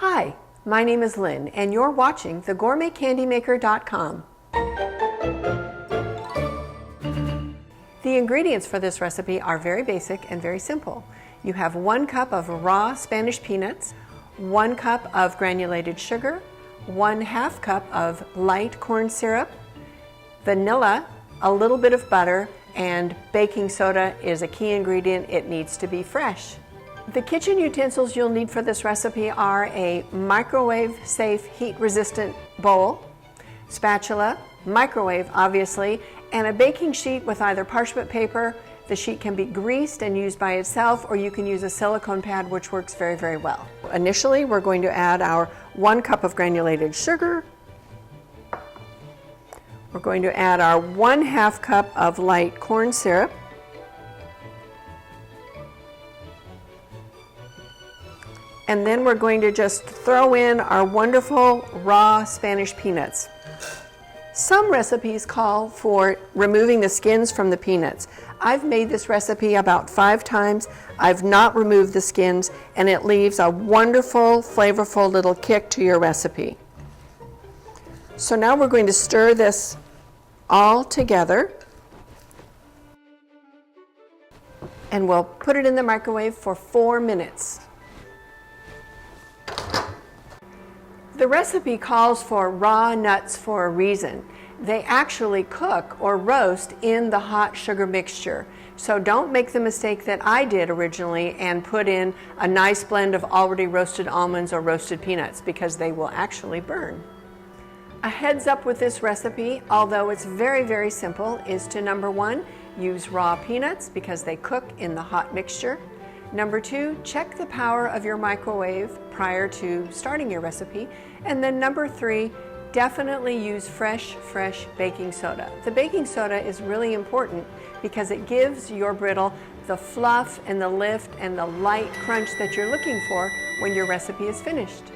Hi, my name is Lynn, and you're watching thegourmetcandymaker.com. The ingredients for this recipe are very basic and very simple. You have 1 cup of raw Spanish peanuts, 1 cup of granulated sugar, 1/2 cup of light corn syrup, vanilla, a little bit of butter, and baking soda is a key ingredient. It needs to be fresh. The kitchen utensils you'll need for this recipe are a microwave-safe, heat-resistant bowl, spatula, microwave obviously, and a baking sheet with either parchment paper. The sheet can be greased and used by itself, or you can use a silicone pad, which works very, very well. Initially, we're going to add our 1 cup of granulated sugar. We're going to add our 1/2 cup of light corn syrup. And then we're going to just throw in our wonderful raw Spanish peanuts. Some recipes call for removing the skins from the peanuts. I've made this recipe about 5 times. I've not removed the skins, and it leaves a wonderful, flavorful little kick to your recipe. So now we're going to stir this all together, and we'll put it in the microwave for 4 minutes. The recipe calls for raw nuts for a reason. They actually cook or roast in the hot sugar mixture. So don't make the mistake that I did originally and put in a nice blend of already roasted almonds or roasted peanuts, because they will actually burn. A heads up with this recipe, although it's very, very simple, is to number 1, use raw peanuts because they cook in the hot mixture. Number 2, check the power of your microwave prior to starting your recipe. And then number 3, definitely use fresh baking soda. The baking soda is really important because it gives your brittle the fluff and the lift and the light crunch that you're looking for when your recipe is finished.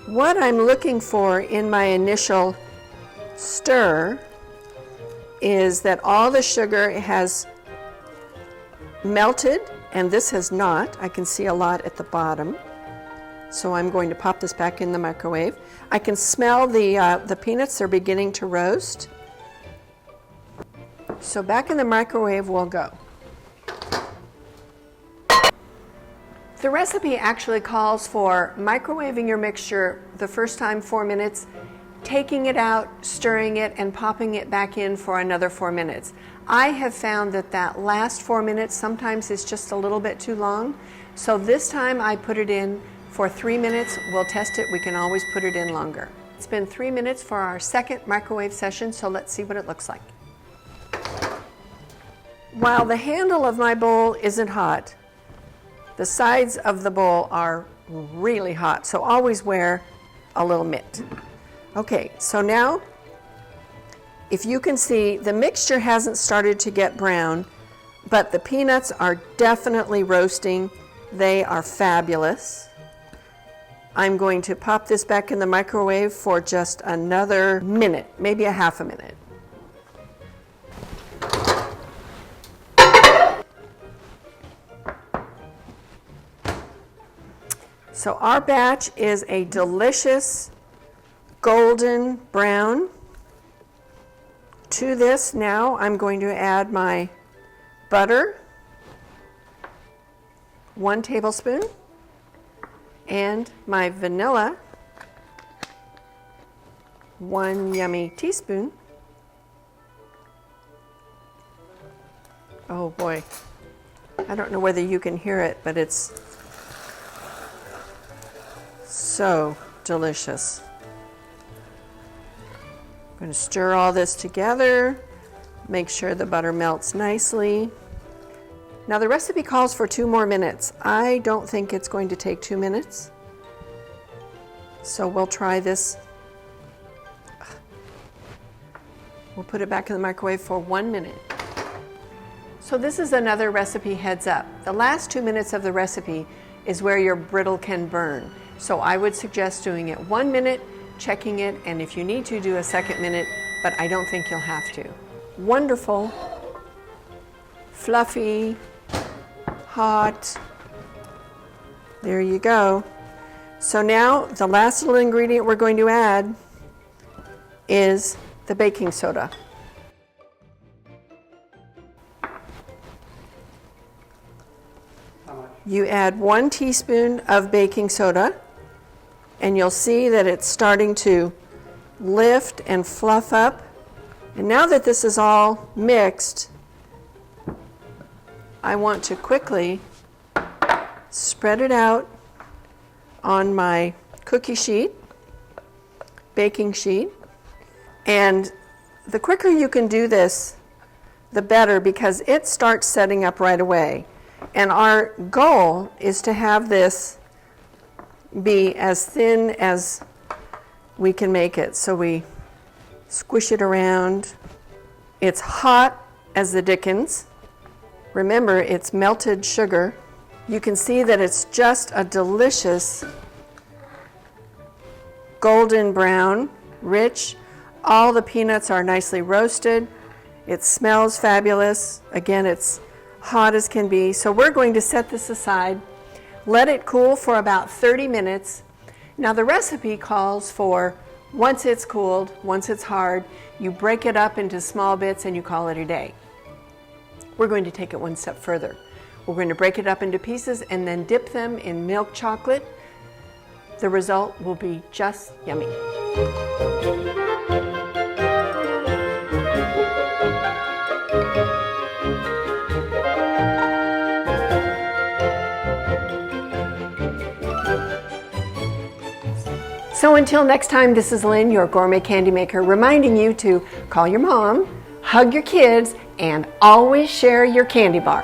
What I'm looking for in my initial stir is that all the sugar has melted, and this has not. I can see a lot at the bottom. So I'm going to pop this back in the microwave. I can smell the peanuts are beginning to roast. So back in the microwave we'll go. The recipe actually calls for microwaving your mixture the first time 4 minutes, taking it out, stirring it, and popping it back in for another 4 minutes. I have found that last 4 minutes sometimes is just a little bit too long. So this time I put it in for 3 minutes. We'll test it. We can always put it in longer. It's been 3 minutes for our second microwave session, so let's see what it looks like. While the handle of my bowl isn't hot, the sides of the bowl are really hot, so always wear a little mitt. Okay, so now, if you can see, the mixture hasn't started to get brown, but the peanuts are definitely roasting. They are fabulous. I'm going to pop this back in the microwave for just another minute, maybe a half a minute. So our batch is a delicious golden brown. To this now I'm going to add my butter, 1 tablespoon, and my vanilla, 1 yummy teaspoon. Oh boy, I don't know whether you can hear it, but it's so delicious. I'm going to stir all this together, make sure the butter melts nicely. Now the recipe calls for 2 more minutes. I don't think it's going to take 2 minutes. So we'll try this. We'll put it back in the microwave for 1 minute. So this is another recipe heads up. The last 2 minutes of the recipe is where your brittle can burn. So I would suggest doing it 1 minute, checking it, and if you need to, do a 2nd minute, but I don't think you'll have to. Wonderful, fluffy, hot. There you go. So now the last little ingredient we're going to add is the baking soda. You add 1 teaspoon of baking soda, and you'll see that it's starting to lift and fluff up. And now that this is all mixed, I want to quickly spread it out on my cookie sheet, baking sheet. And the quicker you can do this, the better, because it starts setting up right away. And our goal is to have this be as thin as we can make it. So we squish it around. It's hot as the dickens. Remember, it's melted sugar. You can see that it's just a delicious golden brown, rich. All the peanuts are nicely roasted. It smells fabulous. Again, it's hot as can be. So we're going to set this aside, let it cool for about 30 minutes. Now the recipe calls for, once it's cooled, once it's hard, you break it up into small bits and you call it a day. We're going to take it one step further. We're going to break it up into pieces and then dip them in milk chocolate. The result will be just yummy. So until next time, this is Lynn, your gourmet candy maker, reminding you to call your mom, hug your kids, and always share your candy bar.